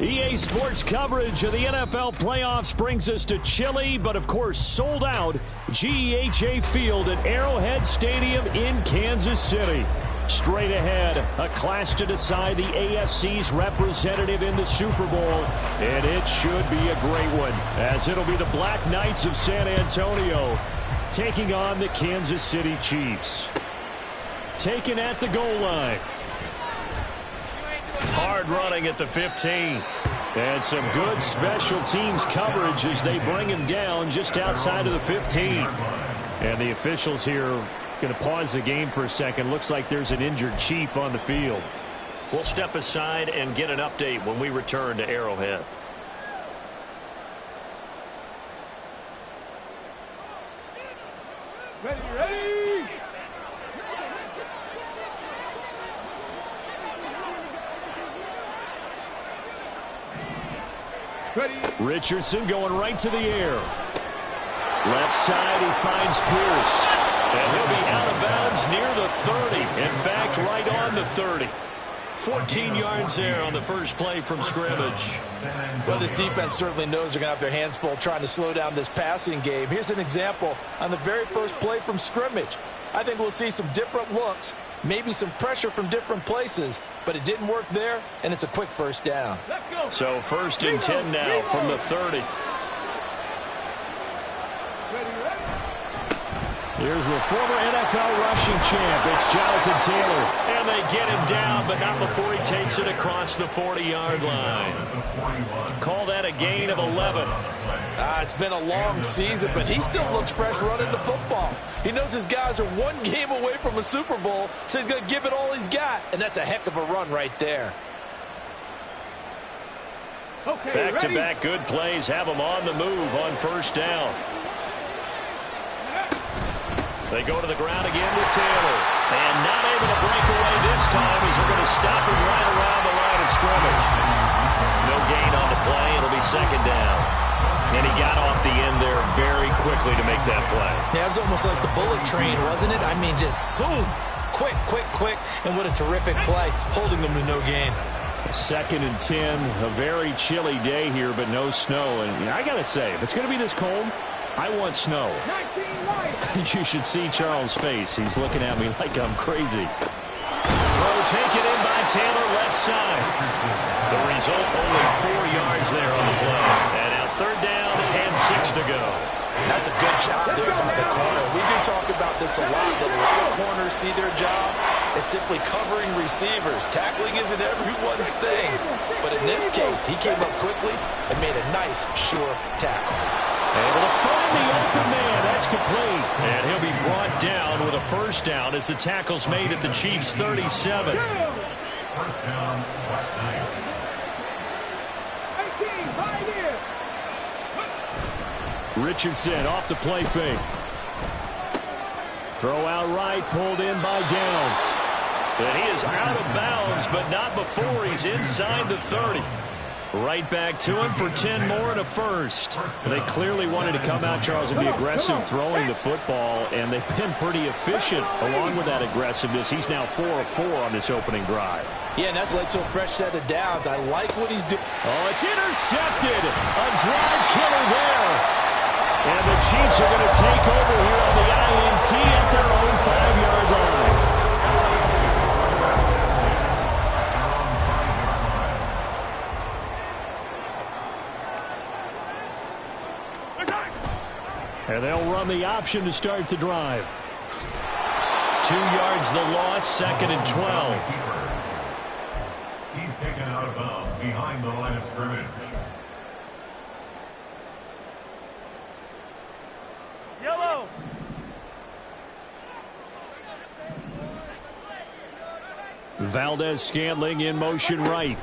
EA Sports coverage of the NFL playoffs brings us to chilly, but of course sold out GEHA Field at Arrowhead Stadium in Kansas City. Straight ahead, a clash to decide the AFC's representative in the Super Bowl, and it should be a great one, as it'll be the Black Knights of San Antonio taking on the Kansas City Chiefs. Taken at the goal line. Hard running at the 15. And some good special teams coverage as they bring him down just outside of the 15. And the officials here going to pause the game for a second. Looks like there's an injured Chief on the field. We'll step aside and get an update when we return to Arrowhead. Ready. Richardson going right to the air. Left side, he finds Pierce. And he'll be out of bounds near the 30. In fact, right on the 30. 14 yards there on the first play from scrimmage. Well, this defense certainly knows they're going to have their hands full trying to slow down this passing game. Here's an example on the very first play from scrimmage. I think we'll see some different looks, maybe some pressure from different places, but it didn't work there, and it's a quick first down. So 1st and 10 now from the 30. Here's the former NFL rushing champ. It's Jonathan Taylor. And they get him down, but not before he takes it across the 40-yard line. Call that a gain of 11. It's been a long season, but he still looks fresh running the football. He knows his guys are one game away from a Super Bowl, so he's going to give it all he's got. And that's a heck of a run right there. Back-to-back good plays have him on the move on first down. They go to the ground again with Taylor. And not able to break away this time as they're going to stop him right around the line of scrimmage. No gain on the play. It'll be second down. And he got off the end there very quickly to make that play. Yeah, it was almost like the bullet train, wasn't it? I mean, just zoom. Quick. And what a terrific play, holding them to no gain. 2nd and 10. A very chilly day here, but no snow. And I got to say, if it's going to be this cold, I want snow. You should see Charles' face. He's looking at me like I'm crazy. Throw taken in by Taylor, left side. The result, only 4 yards there on the play. And now 3rd down and 6 to go. That's a good job there by the corner. We do talk about this a lot, that a lot of corners see their job as simply covering receivers. Tackling isn't everyone's thing. But in this case, he came up quickly and made a nice, sure tackle. Able to find the open man. That's complete. And he'll be brought down with a first down as the tackle's made at the Chiefs' 37. First down, Black Knights. 18, right here. Richardson off the play fake. Throw out right, pulled in by Downs. And he is out of bounds, but not before he's inside the 30. Right back to him for 10 more and a first. They clearly wanted to come out, Charles, and be aggressive throwing the football, and they've been pretty efficient along with that aggressiveness. He's now 4 of 4 on this opening drive. Yeah, and that's led to a fresh set of downs. I like what he's doing. Oh, it's intercepted. A drive killer there. And the Chiefs are going to take over here on the INT at their own 5-yard line. And they'll run the option to start the drive. 2 yards the loss, 2nd and 12. He's taken out of bounds behind the line of scrimmage. Yellow. Valdez-Scantling in motion right.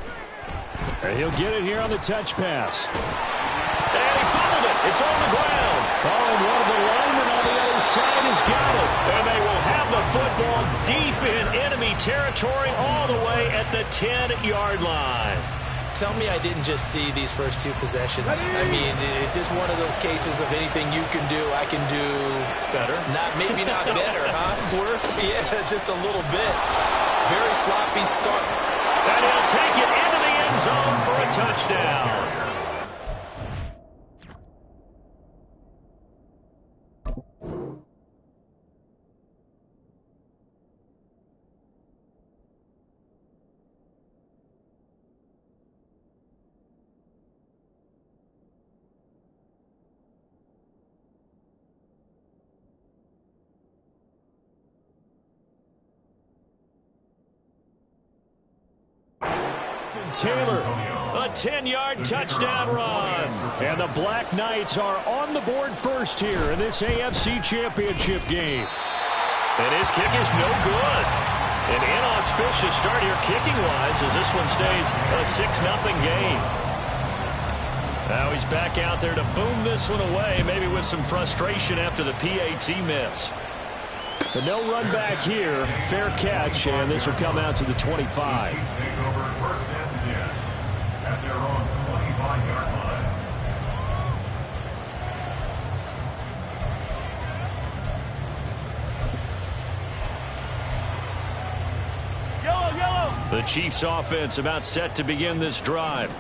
And he'll get it here on the touch pass. And he fumbled it. It's on the ground. Oh, and one of the linemen on the other side has got it. And they will have the football deep in enemy territory all the way at the 10-yard line. Tell me I didn't just see these first 2 possessions. I mean, is this one of those cases of anything you can do, I can do better? Maybe not better, huh? Worse? Yeah, just a little bit. Very sloppy start. And he'll take it into the end zone for a touchdown. Taylor, a 10-yard touchdown run. And the Black Knights are on the board first here in this AFC Championship game. And his kick is no good. An inauspicious start here kicking-wise as this one stays a 6-0 game. Now he's back out there to boom this one away, maybe with some frustration after the PAT miss. But no run back here. Fair catch, and this will come out to the 25. Take over first and 10 at their own 25-yard line. The Chiefs offense about set to begin this drive.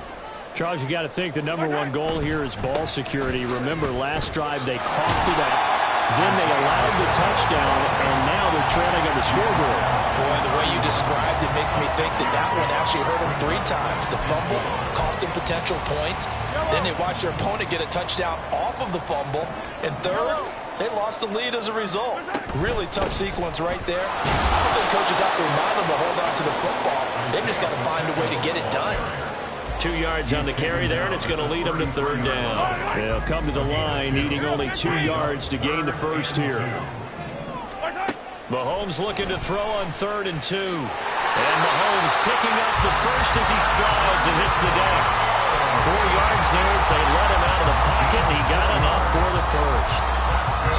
Charles, you got to think the #1 goal here is ball security. Remember, last drive they coughed it up. Then they allowed the touchdown, and now they're trailing on the scoreboard. Boy, the way you described it makes me think that one actually hurt them 3 times. The fumble cost them potential points. Then they watched their opponent get a touchdown off of the fumble. And third, they lost the lead as a result. Really tough sequence right there. I don't think coaches have to remind them to hold on to the football. They've just got to find a way to get it done. 2 yards on the carry there, and it's going to lead them to third down. They'll come to the line, needing only 2 yards to gain the first here. Mahomes looking to throw on 3rd and 2. And Mahomes picking up the first as he slides and hits the deck. 4 yards there as they let him out of the pocket, and he got enough for the first.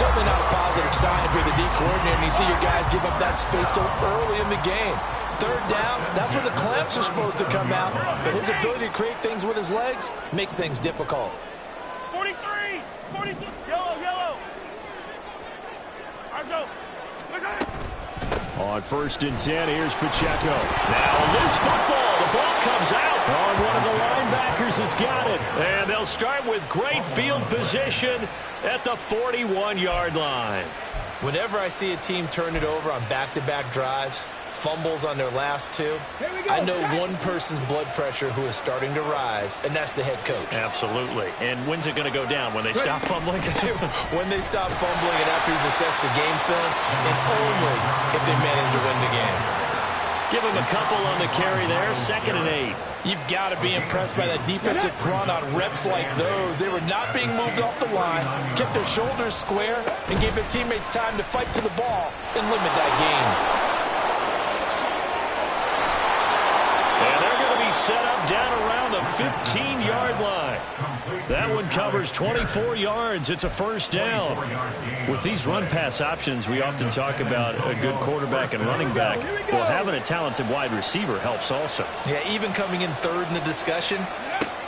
Certainly not a positive sign if you're the D coordinator and you see your guys give up that space so early in the game. 3rd down, that's when the clamps are supposed to come out, but his ability to create things with his legs makes things difficult. 43, 42, yellow. Let's go. On 1st and 10, here's Pacheco. Now a loose football. The ball comes out. Oh, one of the linebackers has got it. And they'll start with great field position at the 41-yard line. Whenever I see a team turn it over on back-to-back drives, fumbles on their last 2, I know one person's blood pressure who is starting to rise, and that's the head coach. Absolutely. And when's it going to go down? When they stop fumbling? When they stop fumbling and after he's assessed the game film, and only if they manage to win the game. Give him a couple on the carry there. 2nd and 8. You've got to be impressed by that defensive front on reps like those. They were not being moved off the line, kept their shoulders square, and gave their teammates time to fight to the ball and limit that gain. And they're going to be set up down around the 15-yard line. That one covers 24 yards. It's a first down. With these run-pass options, we often talk about a good quarterback and running back. Well, having a talented wide receiver helps also. Yeah, even coming in 3rd in the discussion,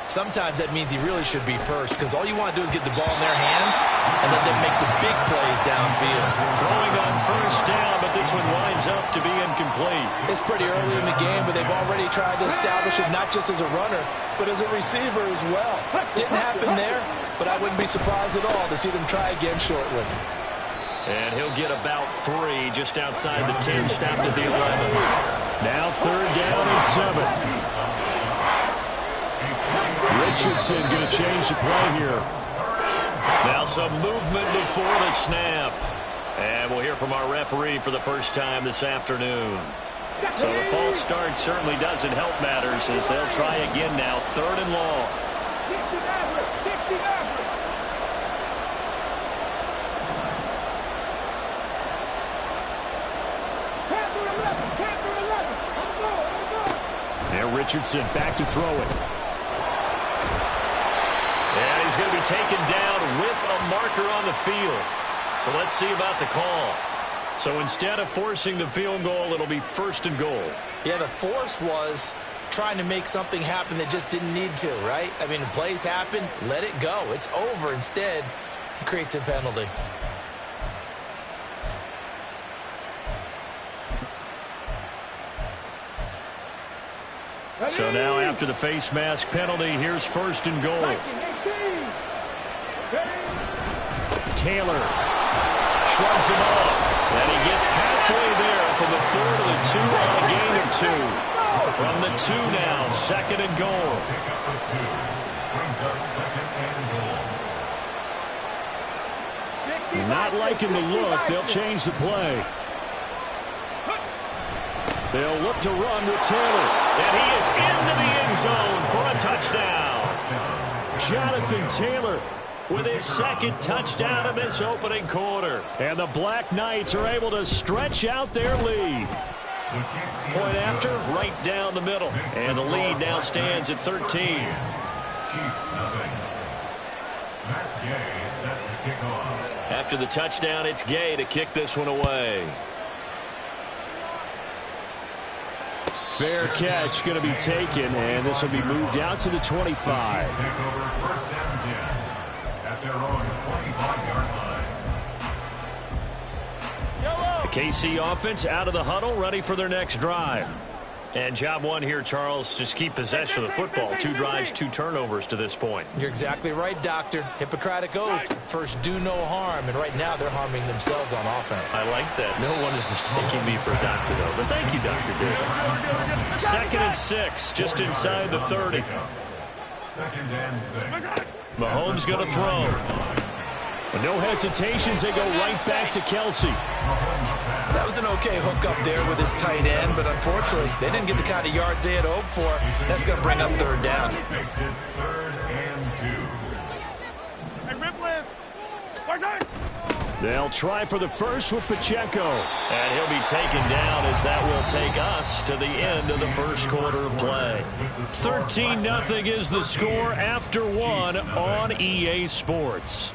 sometimes that means he really should be first because all you want to do is get the ball in their hands and let them make the big plays downfield. Throwing on 1st down, but this one winds up to be incomplete. It's pretty early in the game, but they've already tried to establish it not just as a runner, but as a receiver as well. Didn't happen there, but I wouldn't be surprised at all to see them try again shortly. And he'll get about 3 just outside the 10, stopped at the 11. Now 3rd down and 7. Richardson going to change the play here. Now some movement before the snap. And we'll hear from our referee for the first time this afternoon. So the false start certainly doesn't help matters as they'll try again now. 3rd and long. Now Richardson back to throw it. And he's going to be taken down with a marker on the field. So let's see about the call. So instead of forcing the field goal, it'll be 1st and goal. Yeah, the force was trying to make something happen that just didn't need to, right? I mean, plays happen, let it go. It's over. Instead, he creates a penalty. So now after the face mask penalty, here's first and goal. Taylor shrugs him off. And he gets halfway there from the 4 to the 2 on a gain of 2. From the 2 now, second and goal. Not liking the look. They'll change the play. They'll look to run with Taylor. And he is into the end zone for a touchdown. Jonathan Taylor with his second touchdown in this opening quarter. And the Black Knights are able to stretch out their lead. Point after, right down the middle. And the lead now stands at 13. After the touchdown, it's Gay to kick this one away. Fair catch going to be taken, and this will be moved out to the 25. The KC offense out of the huddle, ready for their next drive. And job one here, Charles, just keep possession of the football. 2 drives, 2 turnovers to this point. You're exactly right, Doctor. Hippocratic oath. First, do no harm. And right now, they're harming themselves on offense. I like that. No one is mistaking me for a doctor, though. But thank you, Dr. Davis. 2nd and 6, just inside the 30. Mahomes going to throw. With no hesitations, they go right back to Kelsey. That was an okay hook up there with his tight end, but unfortunately, they didn't get the kind of yards they had hoped for. That's going to bring up 3rd down. They'll try for the first with Pacheco. And he'll be taken down as that will take us to the end of the first quarter of play. 13-0 is the score after 1 on EA Sports.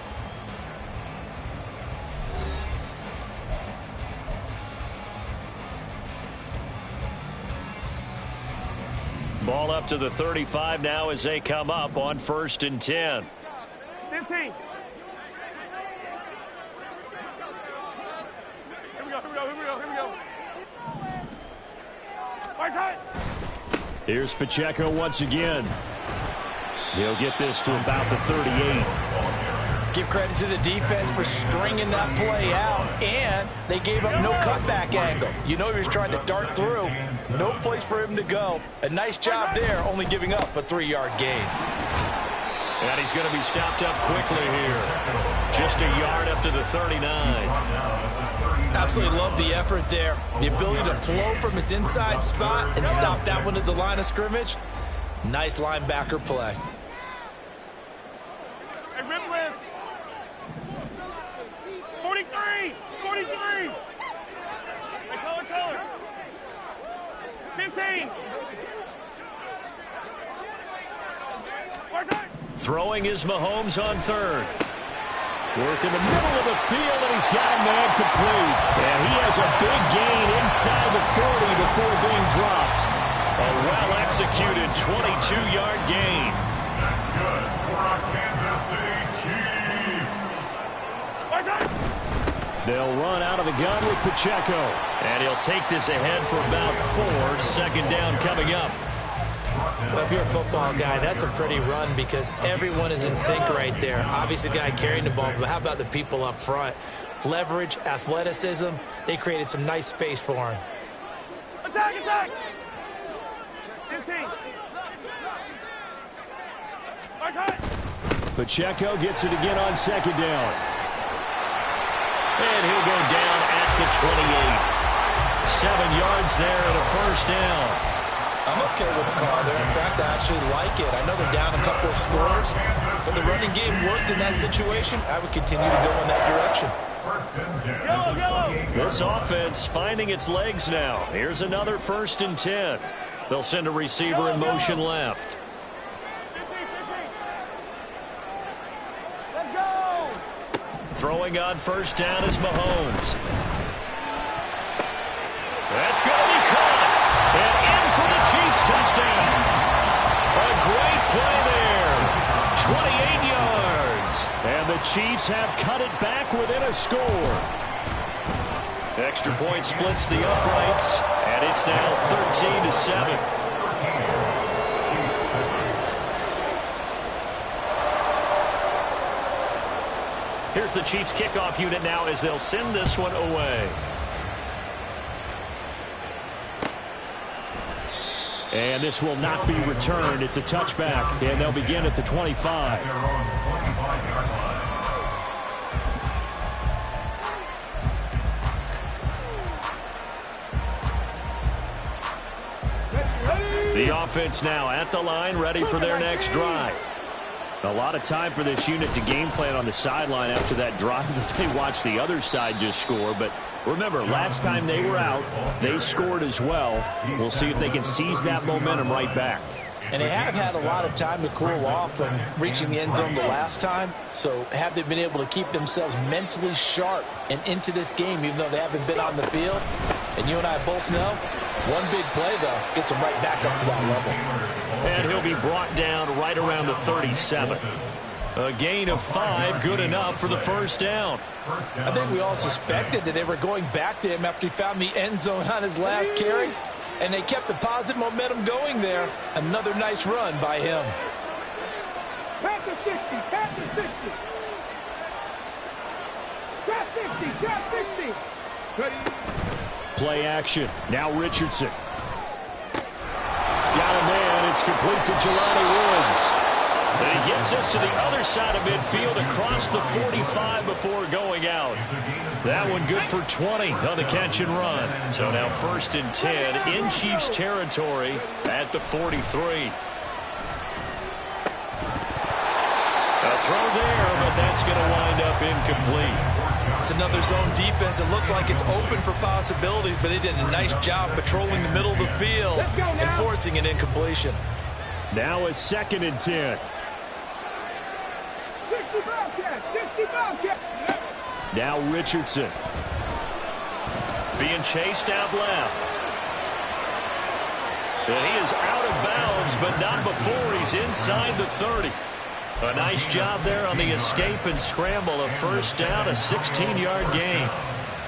Ball up to the 35 now as they come up on 1st and 10. 15. Here we go. Right side. Here's Pacheco once again. He'll get this to about the 38. Give credit to the defense for stringing that play out, and they gave up no cutback angle. You know he was trying to dart through. No place for him to go. A nice job there, only giving up a 3-yard gain. And he's going to be stopped up quickly here. Just a yard up to the 39. Absolutely love the effort there. The ability to flow from his inside spot and stop that one at the line of scrimmage. Nice linebacker play. Hey, rip lift. 43. Hey, color. 15. Throwing is Mahomes on 3rd. Work in the middle of the field, and he's got a man complete. And he has a big gain inside the 40 before being dropped. A well-executed 22-yard gain. That's good for our Kansas City Chiefs. They'll run out of the gun with Pacheco. And he'll take this ahead for about 4. 2nd down coming up. Well, if you're a football guy, that's a pretty run because everyone is in sync right there. Obviously, the guy carrying the ball, but how about the people up front? Leverage, athleticism, they created some nice space for him. Attack! 15. Pacheco gets it again on 2nd down. And he'll go down at the 28. 7 yards there and a 1st down. I'm okay with the call there. In fact, I actually like it. I know they're down a couple of scores, but the running game worked in that situation. I would continue to go in that direction. Yellow. This offense finding its legs now. Here's another 1st and 10. They'll send a receiver in motion left. 15. Let's go. Throwing on 1st down is Mahomes. That's going to be caught. And in for the Chiefs touchdown. A great play there. 28 yards. And the Chiefs have cut it back within a score. Extra point splits the uprights. And it's now 13-7. Here's the Chiefs kickoff unit now as they'll send this one away. And this will not be returned. It's a touchback, and they'll begin at the 25. They're on the 25-yard line. The offense now at the line, ready for their next drive. A lot of time for this unit to game plan on the sideline after that drive that they watched the other side just score. But remember, last time they were out, they scored as well. We'll see if they can seize that momentum right back. And they have had a lot of time to cool off from reaching the end zone the last time. So have they been able to keep themselves mentally sharp and into this game, even though they haven't been on the field? And you and I both know, one big play, though, gets them right back up to that level. And he'll be brought down right around the 37. A gain of 5, good enough for the first down. I think we all suspected that they were going back to him after he found the end zone on his last carry. And they kept the positive momentum going there. Another nice run by him. Back to 60, back to 60. Drop 60, drop 60. Ready. Play action. Now Richardson. Down a man. It's complete to Jelani Woods. And he gets us to the other side of midfield across the 45 before going out. That one good for 20 on the catch and run. So now 1st and 10 in Chiefs territory at the 43. A throw there, but that's going to wind up incomplete. It's another zone defense. It looks like it's open for possibilities, but they did a nice job patrolling the middle of the field and forcing an incompletion. Now a 2nd and 10. 65 catch, 65 catch. Now Richardson. Being chased out left. And he is out of bounds, but not before he's inside the 30. A nice job there on the escape and scramble. A first down, a 16-yard gain.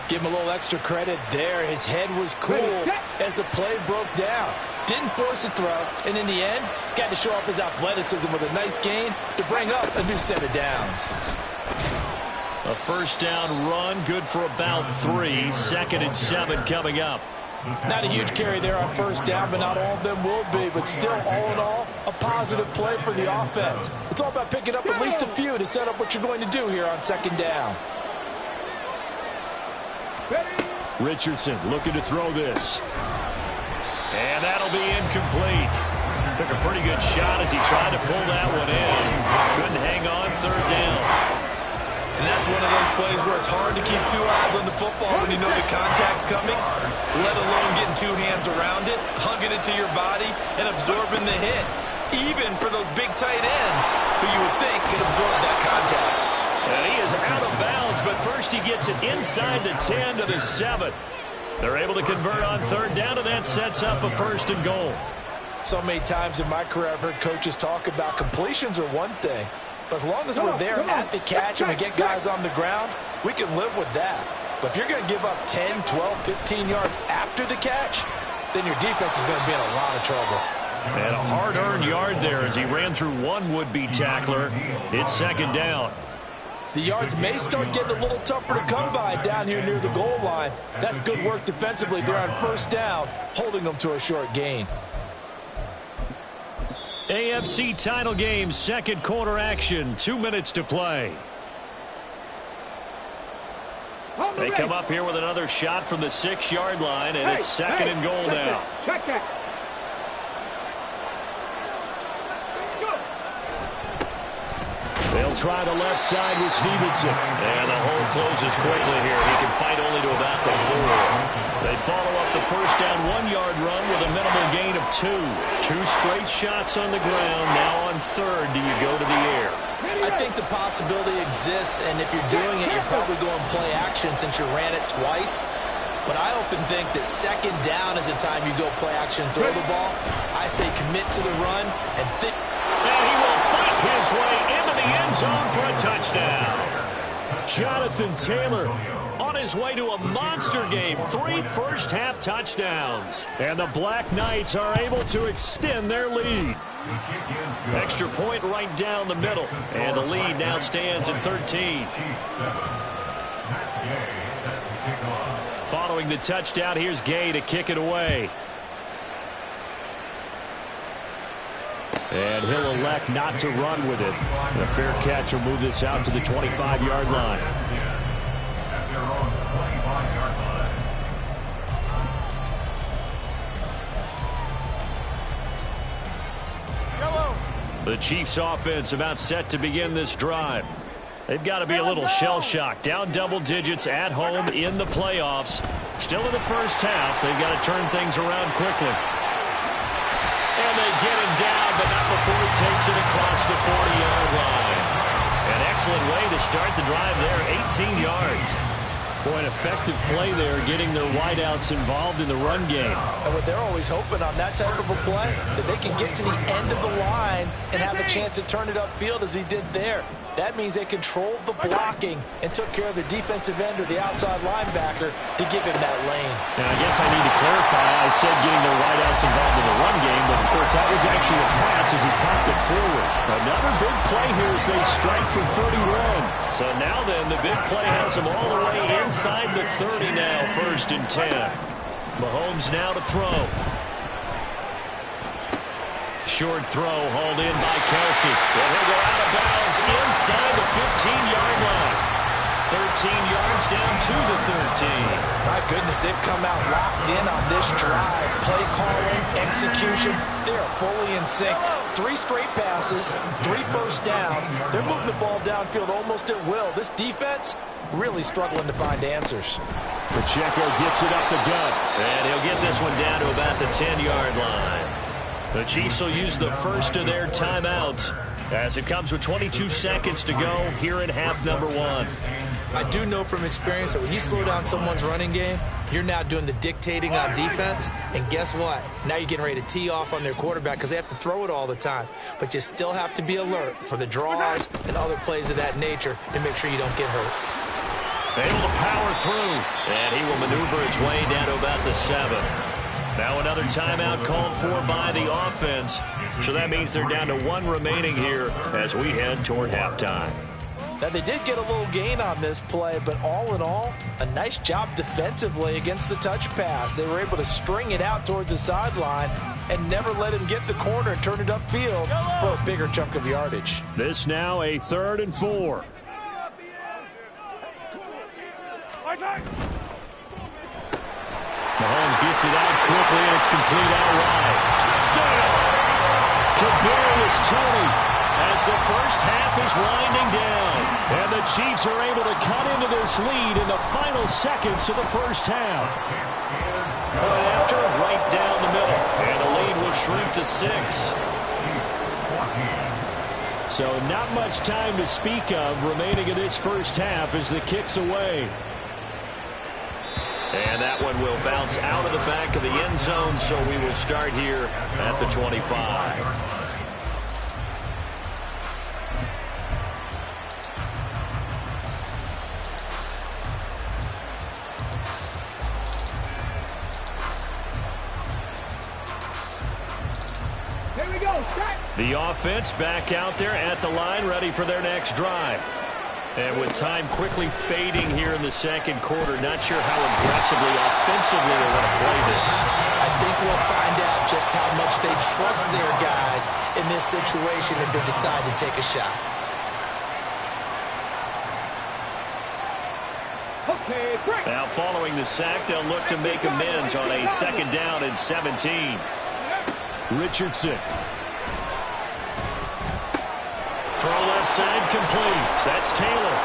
Give him a little extra credit there. His head was cool as the play broke down. Didn't force a throw, and in the end, got to show off his athleticism with a nice gain to bring up a new set of downs. A first down run, good for about 3. 2nd and 7 coming up. Not a huge carry there on first down, but not all of them will be. But still, all in all, a positive play for the offense. It's all about picking up at least a few to set up what you're going to do here on 2nd down. Richardson looking to throw this. And that'll be incomplete. Took a pretty good shot as he tried to pull that one in. Couldn't hang on 3rd down. And that's one of those plays where it's hard to keep 2 eyes on the football when you know the contact's coming, let alone getting 2 hands around it, hugging it to your body, and absorbing the hit. Even for those big tight ends who you would think could absorb that contact. And he is out of bounds, but first he gets it inside the 10 to the 7. They're able to convert on 3rd down, and that sets up a 1st and goal. So many times in my career I've heard coaches talk about completions are one thing, but as long as we're there at the catch and we get guys on the ground, we can live with that. But if you're going to give up 10, 12, 15 yards after the catch, then your defense is going to be in a lot of trouble. And a hard-earned yard there as he ran through one would-be tackler. It's 2nd down. The yards may start getting a little tougher to come by down here near the goal line. That's good work defensively there on 1st down, holding them to a short gain. AFC title game, 2nd quarter action, 2 minutes to play. They come up here with another shot from the 6-yard line, and it's 2nd and goal now. Check that. They'll try the left side with Stevenson. And the hole closes quickly here. He can fight only to about the 4. They follow up the first down 1-yard run with a minimal gain of 2. 2 straight shots on the ground. Now on 3rd, do you go to the air? I think the possibility exists, and if you're doing it, you're probably going play action since you ran it twice. But I often think that 2nd down is the time you go play action and throw the ball. I say commit to the run and think. And he will fight his way into the end zone for a touchdown. Jonathan Taylor on his way to a monster game. 3 first-half touchdowns. And the Black Knights are able to extend their lead. Extra point right down the middle. And the lead now stands at 13. Following the touchdown, here's Gay to kick it away. And he'll elect not to run with it. And a fair catch will move this out to the 25-yard line. At their own 25-yard line. The Chiefs offense about set to begin this drive. They've got to be a little shell-shocked. Down double digits at home in the playoffs. Still in the first half. They've got to turn things around quickly. And they get him down, but not before he takes it across the 40-yard line. An excellent way to start the drive there, 18 yards. Boy, an effective play there, getting their wideouts involved in the run game. And what they're always hoping on that type of a play, that they can get to the end of the line and have a chance to turn it upfield as he did there. That means they controlled the blocking and took care of the defensive end or the outside linebacker to give him that lane. And I guess I need to clarify, I said getting their wideouts involved in the run game, but of course that was actually a pass as he popped it forward. Another big play here as they strike for 31. So now then, the big play has them all the way inside the 30 now, 1st and 10. Mahomes now to throw. Short throw hauled in by Kelsey. And he'll go out of bounds inside the 15-yard line. 13 yards down to the 13. My goodness, they've come out locked in on this drive. Play calling, execution, they are fully in sync. 3 straight passes, 3 first downs. They're moving the ball downfield almost at will. This defense really struggling to find answers. Pacheco gets it up the gut. And he'll get this one down to about the 10-yard line. The Chiefs will use the first of their timeouts as it comes with 22 seconds to go here in half number 1. I do know from experience that when you slow down someone's running game, you're now doing the dictating on defense. And guess what? Now you're getting ready to tee off on their quarterback because they have to throw it all the time. But you still have to be alert for the draws and other plays of that nature to make sure you don't get hurt. Able to power through. And he will maneuver his way down to about the 7. Now another timeout called for by the offense. So that means they're down to 1 remaining here as we head toward halftime. Now, they did get a little gain on this play, but all in all, a nice job defensively against the touch pass. They were able to string it out towards the sideline and never let him get the corner and turn it upfield for a bigger chunk of yardage. This now a 3rd and 4. Mahomes gets it out quickly, and it's complete out wide. Touchdown! Kadarius Toney as the first half is winding down. And the Chiefs are able to cut into this lead in the final seconds of the first half. Point after, right down the middle. And the lead will shrink to 6. So not much time to speak of remaining in this first half as the kick's away. And that one will bounce out of the back of the end zone, so we will start here at the 25. Here we go, set. The offense back out there at the line, ready for their next drive. And with time quickly fading here in the second quarter, not sure how aggressively, offensively they want to play this. I think we'll find out just how much they trust their guys in this situation if they decide to take a shot. Okay, break. Now following the sack, they'll look to make amends on a 2nd down and 17. Richardson. Throw left side complete. That's Taylor.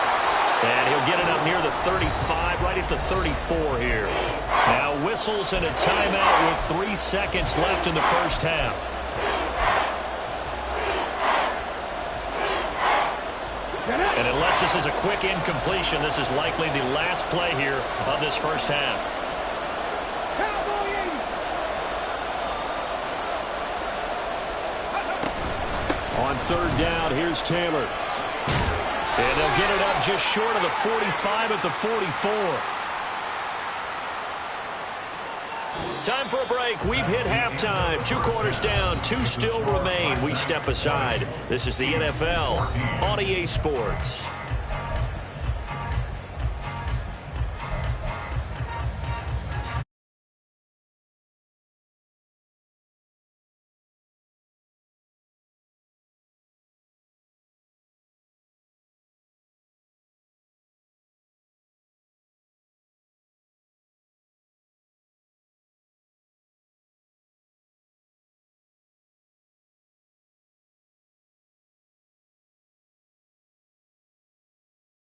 And he'll get it up near the 35, right at the 34 here. Now whistles and a timeout with 3 seconds left in the first half. And unless this is a quick incompletion, this is likely the last play here of this first half. On 3rd down, here's Taylor. And they'll get it up just short of the 45 at the 44. Time for a break. We've hit halftime. 2 quarters down. 2 still remain. We step aside. This is the NFL on EA Sports.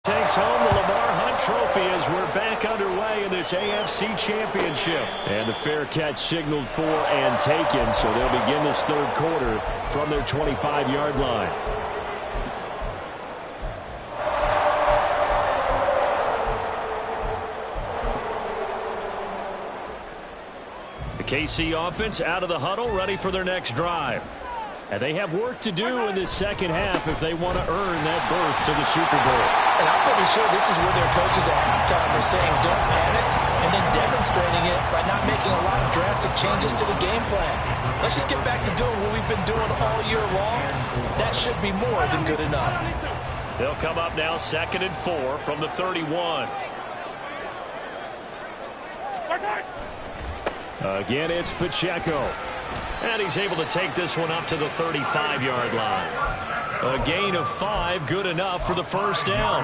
Takes home the Lamar Hunt Trophy as we're back underway in this AFC Championship. And the fair catch signaled for and taken, so they'll begin this 3rd quarter from their 25-yard line. The KC offense out of the huddle, ready for their next drive. And they have work to do in this second half if they want to earn that berth to the Super Bowl. And I'm pretty sure this is where their coaches at halftime are saying don't panic, and then demonstrating it by not making a lot of drastic changes to the game plan. Let's just get back to doing what we've been doing all year long. That should be more than good enough. They'll come up now 2nd and 4 from the 31. Again, it's Pacheco. And he's able to take this one up to the 35-yard line. A gain of 5, good enough for the first down.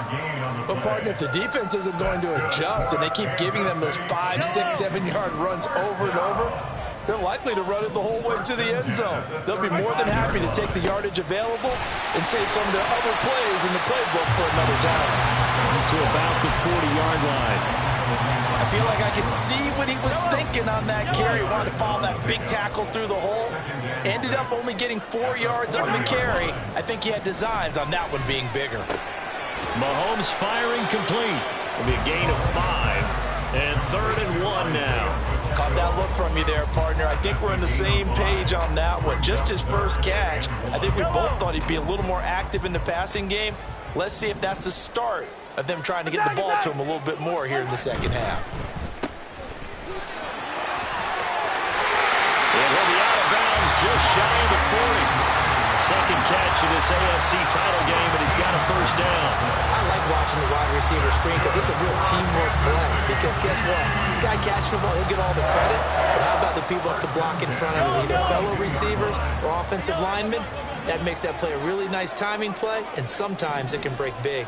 But, partner, if the defense isn't going to adjust and they keep giving them those 5, 6, 7-yard runs over and over, they're likely to run it the whole way to the end zone. They'll be more than happy to take the yardage available and save some of their other plays in the playbook for another down. To about the 40-yard line. I feel like I could see what he was thinking on that carry. Wanted to follow that big tackle through the hole. Ended up only getting 4 yards on the carry. I think he had designs on that one being bigger. Mahomes firing complete. It'll be a gain of 5. And 3rd and 1 now. Caught that look from you there, partner. I think we're on the same page on that one. Just his first catch. I think we both thought he'd be a little more active in the passing game. Let's see if that's the start of them trying to get the ball to him a little bit more here in the second half. And he'll be out of bounds just shy of the 40. Second catch of this AFC title game, and he's got a first down. I like watching the wide receiver screen because it's a real teamwork play. Because guess what? The guy catching the ball, he'll get all the credit. But how about the people up to block in front of him, either fellow receivers or offensive linemen? That makes that play a really nice timing play, and sometimes it can break big.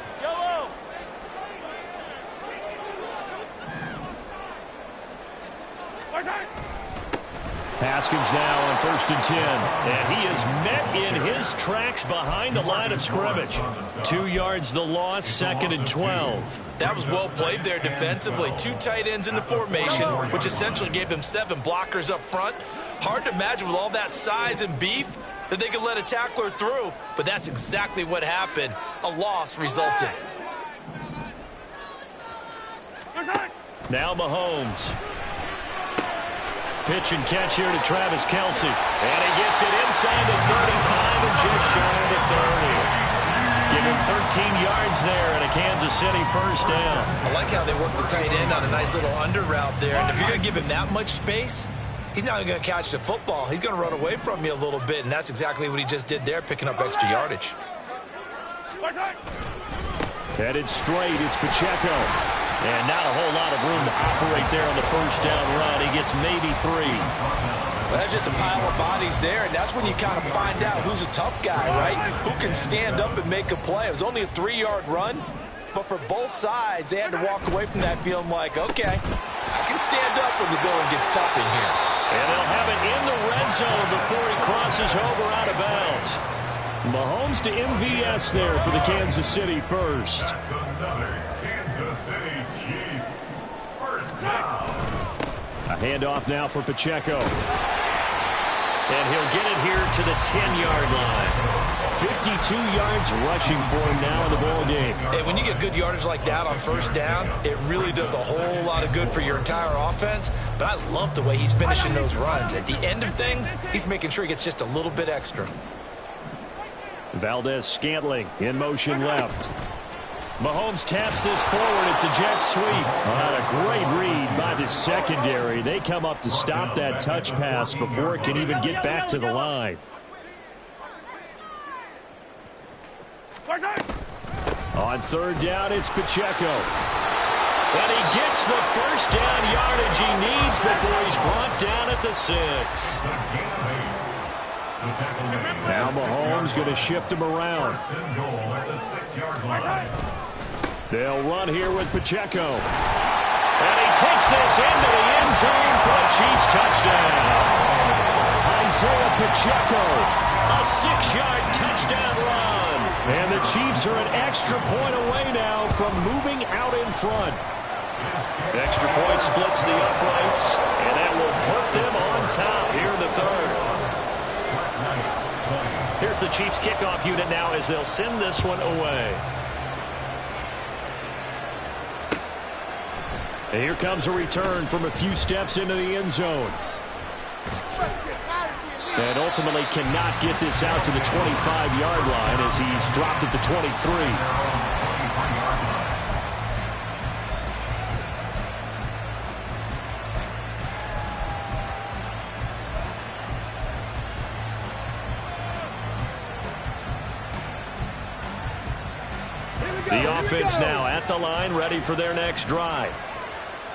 Haskins now on 1st and 10. And he is met in his tracks behind the line of scrimmage. 2 yards the loss, 2nd and 12. That was well played there defensively. 2 tight ends in the formation, which essentially gave them 7 blockers up front. Hard to imagine with all that size and beef that they could let a tackler through, but that's exactly what happened. A loss resulted. Now Mahomes. Pitch and catch here to Travis Kelce. And he gets it inside the 35 and just shy of the 30. Give him 13 yards there and a Kansas City first down. I like how they work the tight end on a nice little under route there. And if you're going to give him that much space, he's not even going to catch the football. He's going to run away from you a little bit, and that's exactly what he just did there, picking up extra yardage. Headed straight, it's Pacheco. And not a whole lot of room to operate there on the first down run. He gets maybe 3. Well, that's just a pile of bodies there, and that's when you kind of find out who's a tough guy, right? Who can stand up and make a play. It was only a 3-yard run, but for both sides, they had to walk away from that feeling like, okay, I can stand up when the going gets tough in here. And they'll have it in the red zone before he crosses over out of bounds. Mahomes to MVS there for the Kansas City first. That's another Kansas City Chiefs first down. A handoff now for Pacheco. And he'll get it here to the 10-yard line. 52 yards rushing for him now in the ball game. And when you get good yardage like that on first down, it really does a whole lot of good for your entire offense. But I love the way he's finishing those runs. At the end of things, he's making sure he gets just a little bit extra. Valdez Scantling in motion left. Mahomes taps this forward. It's a jet sweep. A great read by the secondary. They come up to stop that touch pass before it can even get back to the line. On third down, it's Pacheco. And he gets the first down yardage he needs before he's brought down at the 6. Now Mahomes going to shift him around. They'll run here with Pacheco. And he takes this into the end zone for a Chiefs touchdown. Isaiah Pacheco, a 6-yard touchdown run. And the Chiefs are an extra point away now from moving out in front. Extra point splits the uprights, and that will put them on top here in the third. Here's the Chiefs kickoff unit now as they'll send this one away. And here comes a return from a few steps into the end zone. And ultimately cannot get this out to the 25-yard line as he's dropped at the 23. The offense now at the line, ready for their next drive.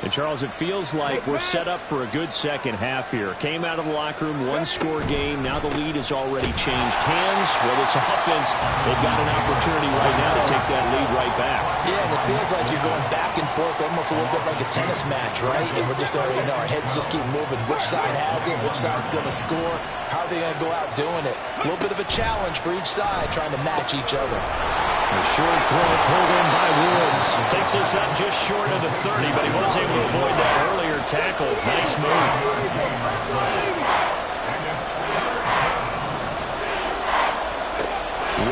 And, Charles, it feels like we're set up for a good second half here. Came out of the locker room, one-score game. Now the lead has already changed hands. Well, this offense, they've got an opportunity right now to take that lead right back. Yeah, and it feels like you're going back and forth, almost a little bit like a tennis match, right? And we're just already know our heads just keep moving. Which side has it? Which side's going to score? How are they going to go out doing it? A little bit of a challenge for each side, trying to match each other. A short throw pulled in by Woods. Takes us up just short of the 30, but he was able to avoid that earlier tackle. Nice move.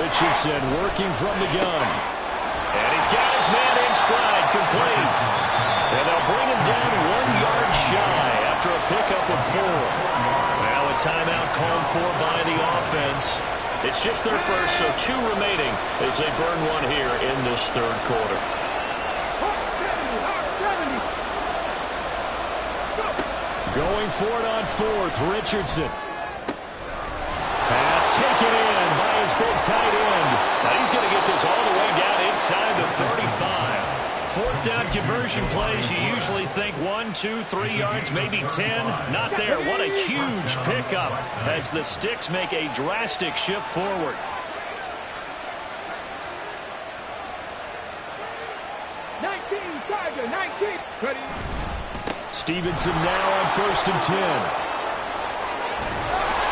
Richardson working from the gun. And he's got his man in stride, complete. And they'll bring him down 1 yard shy after a pickup of 4. Now a timeout called for by the offense. It's just their first, so 2 remaining as they burn 1 here in this third quarter. Going for it on 4th, Richardson. Pass taken in by his big tight end. Now he's going to get this all the way down inside the 35. 4th down conversion plays, you usually think 1, 2, 3 yards, maybe 10. Not there. What a huge pickup as the Sticks make a drastic shift forward. Stevenson now on 1st and 10.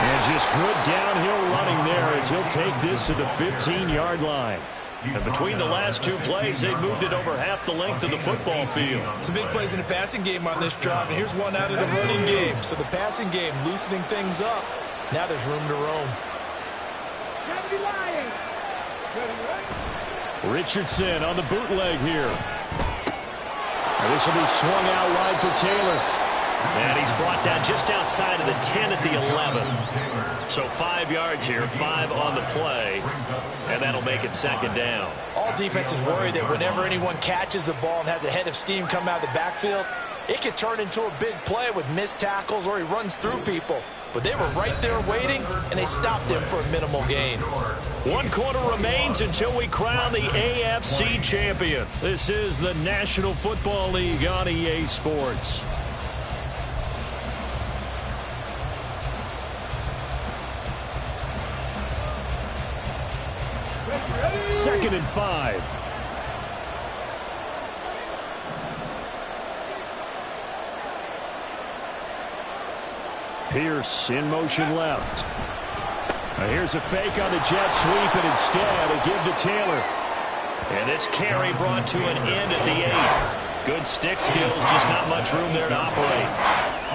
And just good downhill running there as he'll take this to the 15-yard line. And between the last 2 plays, they've moved it over half the length of the football field. Some big plays in the passing game on this drive, and here's one out of the running game. So the passing game loosening things up. Now there's room to roam. Richardson on the bootleg here. And this will be swung out wide for Taylor. And he's brought down just outside of the 10 at the 11. So 5 yards here, 5 on the play, and that'll make it 2nd down. All defenses worry that whenever anyone catches the ball and has a head of steam come out of the backfield, it could turn into a big play with missed tackles or he runs through people. But they were right there waiting, and they stopped him for a minimal gain. 1 quarter remains until we crown the AFC champion. This is the National Football League on EA Sports. Second and 5. Pierce in motion left. Now here's a fake on the jet sweep, and instead a give to Taylor. And this carry brought to an end at the 8. Good stick skills, just not much room there to operate.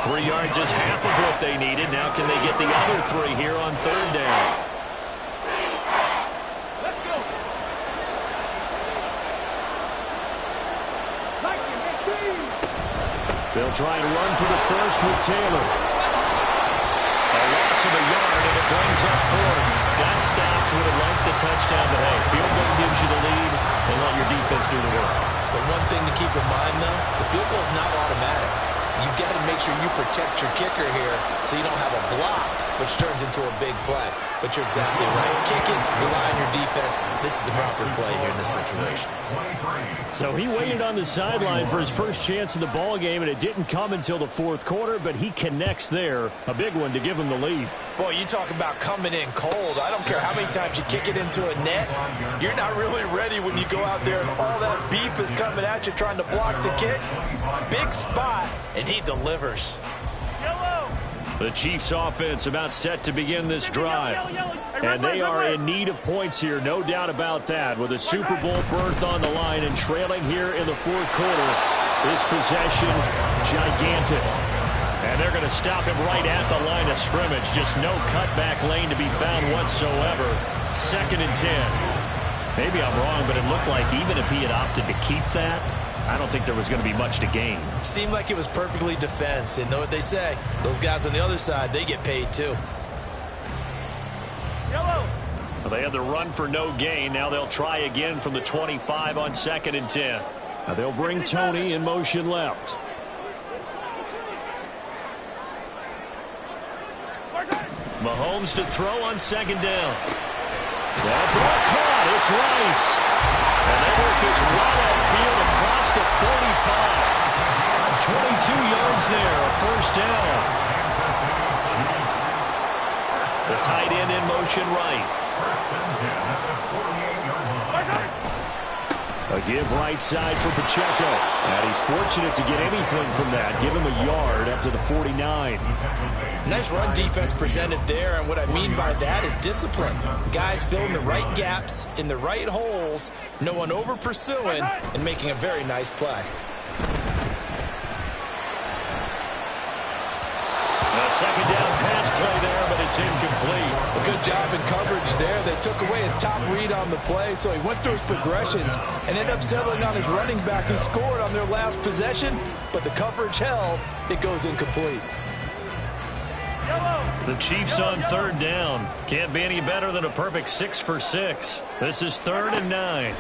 3 yards is half of what they needed. Now can they get the other 3 here on 3rd down? They'll try and run for the first with Taylor. A loss of a yard, and it brings up 4th. Got stopped, would have liked the touchdown, but hey, field goal gives you the lead, and let your defense defense do the work. The one thing to keep in mind, though, the field goal is not automatic. You've got to make sure you protect your kicker here so you don't have a block, which turns into a big play. But you're exactly right. Kick it, rely on your defense. This is the proper play here in this situation. So he waited on the sideline for his first chance in the ball game, and it didn't come until the fourth quarter, but he connects there. A big one to give him the lead. Boy, you talk about coming in cold. I don't care how many times you kick it into a net. You're not really ready when you go out there and all that beef is coming at you trying to block the kick. Big spot, and he delivers. The Chiefs offense about set to begin this drive. And they are in need of points here, no doubt about that. With a Super Bowl berth on the line and trailing here in the fourth quarter. This possession, gigantic. And they're going to stop him right at the line of scrimmage. Just no cutback lane to be found whatsoever. 2nd and 10. Maybe I'm wrong, but it looked like even if he had opted to keep that, I don't think there was going to be much to gain. Seemed like it was perfectly defense. And know what they say? Those guys on the other side, they get paid too. Well, they had the run for no gain. Now they'll try again from the 25 on 2nd and 10. Now they'll bring Tony in motion left. Mahomes to throw on 2nd down. That ball caught. It's Rice. And they work this right upfield across the 45. 22 yards there, a first down. The tight end in motion right. A give right side for Pacheco. And he's fortunate to get anything from that. Give him a yard up to the 49. Nice run defense presented there, and what I mean by that is discipline. Guys filling the right gaps in the right holes, no one over pursuing, and making a very nice play. A 2nd down pass play there, but it's incomplete. A good job in coverage there. They took away his top read on the play, so he went through his progressions and ended up settling on his running back who scored on their last possession, but the coverage held. It goes incomplete. The Chiefs on 3rd down. Can't be any better than a perfect 6 for 6. This is 3rd and 9.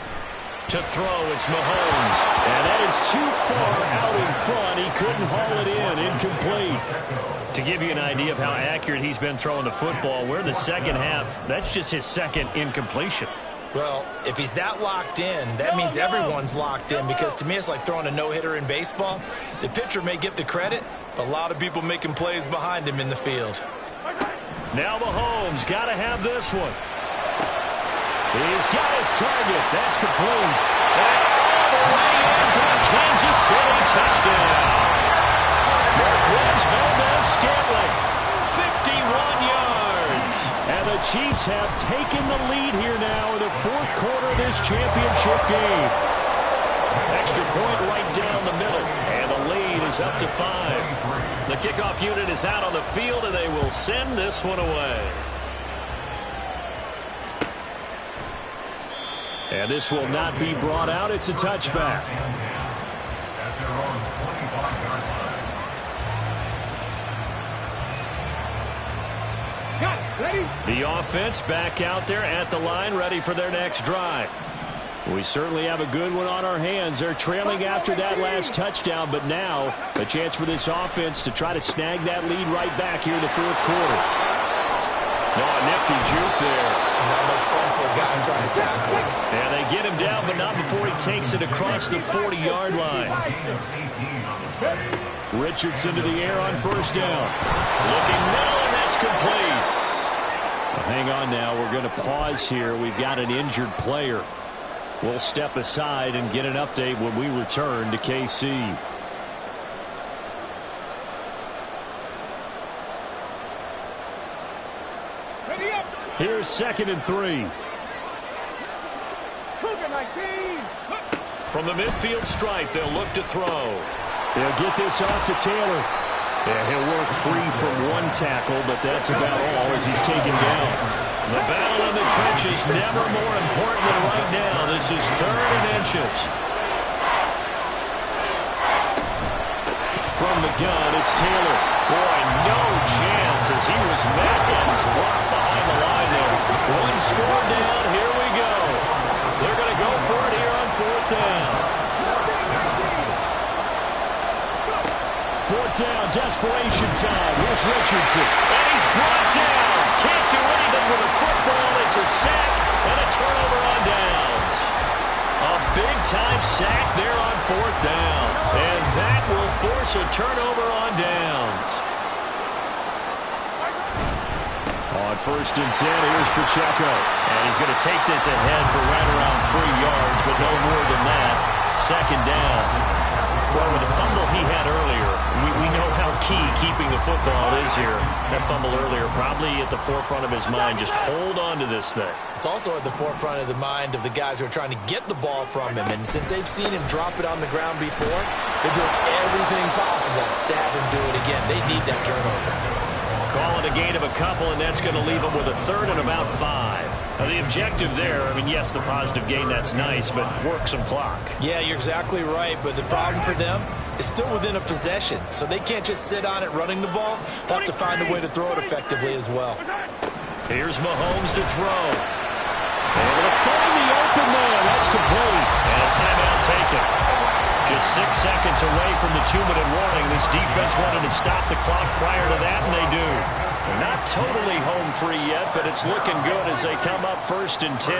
To throw, it's Mahomes. And that is too far out in front. He couldn't haul it in. Incomplete. To give you an idea of how accurate he's been throwing the football, we're in the second half. That's just his 2nd incompletion. Well, if he's that locked in, that means everyone's locked in, because to me it's like throwing a no-hitter in baseball. The pitcher may get the credit, but a lot of people making plays behind him in the field. Now Mahomes got to have this one. He's got his target. That's complete. And all the way in for the Kansas City touchdown. Marquez Valdes-Scantling, 51 yards. And the Chiefs have taken the lead here now in the fourth quarter of this championship game. Extra point right down the middle. And the lead is up to 5. The kickoff unit is out on the field, and they will send this one away. And this will not be brought out. It's a touchback. The offense back out there at the line, ready for their next drive. We certainly have a good one on our hands. They're trailing after that last touchdown, but now a chance for this offense to try to snag that lead right back here in the fourth quarter. Oh, a nifty juke there. Not much fun for a guy trying to tackle him. And they get him down, but not before he takes it across the 40-yard line. Richardson to the air on first down. Looking middle, and that's complete. Well, hang on now. We're going to pause here. We've got an injured player. We'll step aside and get an update when we return to KC. Here's 2nd and 3. From the midfield stripe, they'll look to throw. They'll get this off to Taylor. Yeah, he'll work free from one tackle, but that's about all as he's taken down. The battle in the trenches, never more important than right now. This is 3rd and inches. From the gun, it's Taylor. Boy, no chance as he was met and dropped behind the line there. One score down, here we go. They're going to go for it here on 4th down. desperation time. Here's Richardson. And he's brought down. Can't do anything with a football. It's a sack and a turnover on downs. A big-time sack there on 4th down. And that will force a turnover on downs. On 1st and 10, here's Pacheco. And he's going to take this ahead for right around 3 yards, but no more than that. 2nd down. Well, with the fumble he had earlier, we know how key keeping the football is here. That fumble earlier probably at the forefront of his mind. Just hold on to this thing. It's also at the forefront of the mind of the guys who are trying to get the ball from him. And since they've seen him drop it on the ground before, they're doing everything possible to have him do it again. They need that turnover. Call it a gain of a couple, and that's going to leave them with a 3rd and about 5. Now, the objective there, I mean, yes, the positive gain, that's nice, but work some clock. Yeah, you're exactly right, but the problem for them is still within a possession, so they can't just sit on it running the ball. They'll have to find a way to throw it effectively as well. Here's Mahomes to throw. Able to find the open man. That's complete. And a timeout taken. Just 6 seconds away from the 2-minute warning. This defense wanted to stop the clock prior to that, and they do. They're not totally home free yet, but it's looking good as they come up 1st and 10.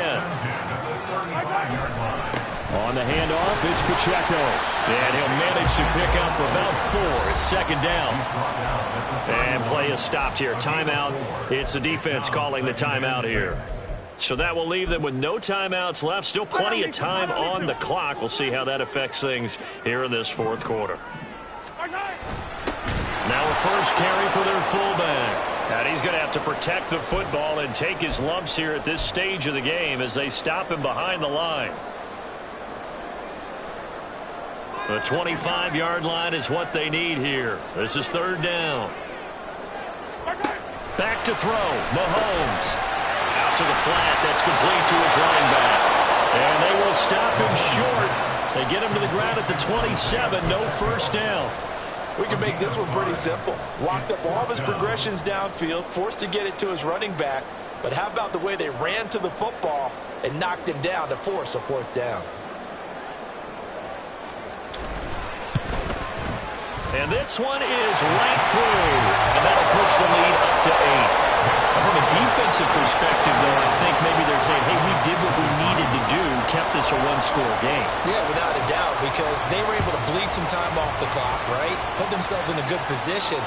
On the handoff, it's Pacheco. And he'll manage to pick up about 4. It's 2nd down. And play is stopped here. Timeout. It's the defense calling the timeout here. So that will leave them with no timeouts left. Still plenty of time on the clock. We'll see how that affects things here in this 4th quarter. Now a first carry for their fullback. And he's going to have to protect the football and take his lumps here at this stage of the game as they stop him behind the line. The 25-yard line is what they need here. This is 3rd down. Back to throw. Mahomes. Out to the flat. That's complete to his running back. And they will stop him short. They get him to the ground at the 27. No 1st down. We can make this one pretty simple. Locked up all of his progressions downfield, forced to get it to his running back. But how about the way they ran to the football and knocked him down to force a 4th down? And this one is right through. And that'll push the lead up to 8. From a defensive perspective, though, I think maybe they're saying, hey, we did what we needed to do, kept this a 1-score game. Yeah, without a doubt, because they were able to bleed some time off the clock, right? Put themselves in a good position,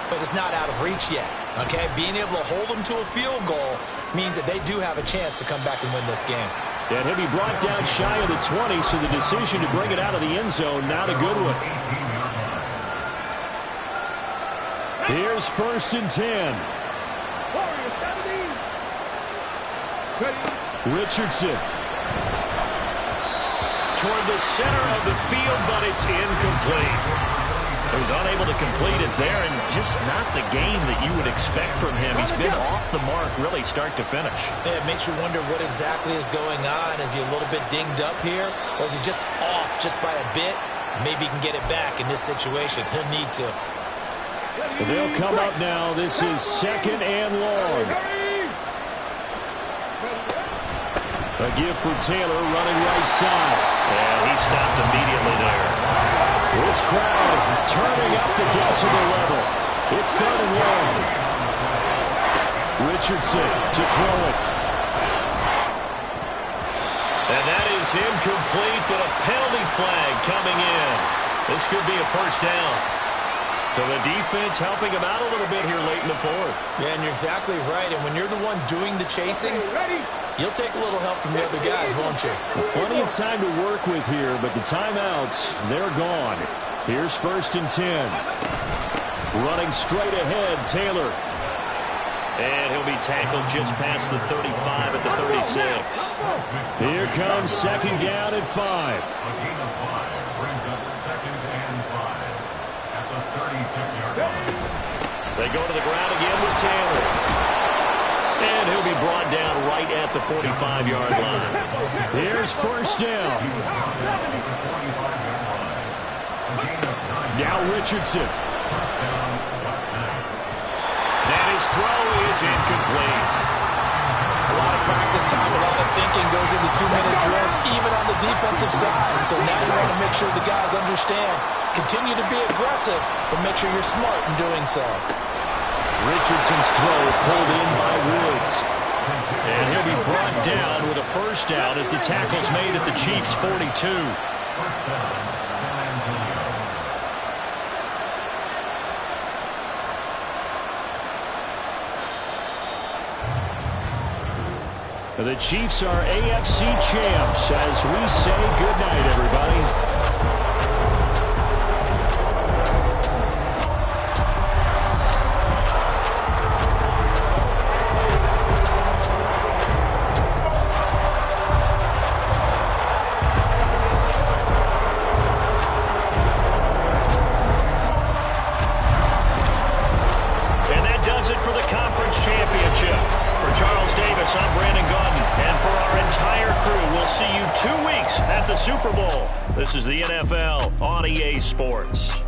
but it's not out of reach yet, okay? Being able to hold them to a field goal means that they do have a chance to come back and win this game. And he'll be brought down shy of the 20, so the decision to bring it out of the end zone, not a good one. Here's 1st and 10. Richardson. Toward the center of the field, but it's incomplete. He was unable to complete it there, and just not the game that you would expect from him. He's been off the mark, really, start to finish. Yeah, it makes you wonder what exactly is going on. Is he a little bit dinged up here, or is he just off just by a bit? Maybe he can get it back in this situation. He'll need to. They'll come up now. This is 2nd and long. A give for Taylor running right side. And he stopped immediately there. This crowd turning up the decibel level. It's 3rd and long. Richardson to throw it. And that is incomplete, but a penalty flag coming in. This could be a 1st down. So the defense helping him out a little bit here late in the 4th. Yeah, and you're exactly right. And when you're the one doing the chasing, you'll take a little help from the other guys, won't you? Plenty of time to work with here, but the timeouts, they're gone. Here's 1st and 10. Running straight ahead, Taylor. And he'll be tackled just past the 35 at the 36. Here comes 2nd down at 5. A gain of 5 brings up 2nd and 5 at the 36-yard line. They go to the ground again with Taylor. And he'll be brought down right at the 45-yard line. Here's 1st down. Now Richardson. And his throw is incomplete. lot of practice time, a lot of thinking goes into 2-minute drills, even on the defensive side. So now you want to make sure the guys understand. Continue to be aggressive, but make sure you're smart in doing so. Richardson's throw pulled in by Woods. And he'll be brought down with a first down as the tackle's made at the Chiefs' 42. First down, San Antonio. The Chiefs are AFC champs as we say goodnight, everybody. For Charles Davis, I'm Brandon Gaudin. And for our entire crew, we'll see you 2 weeks at the Super Bowl. This is the NFL on EA Sports.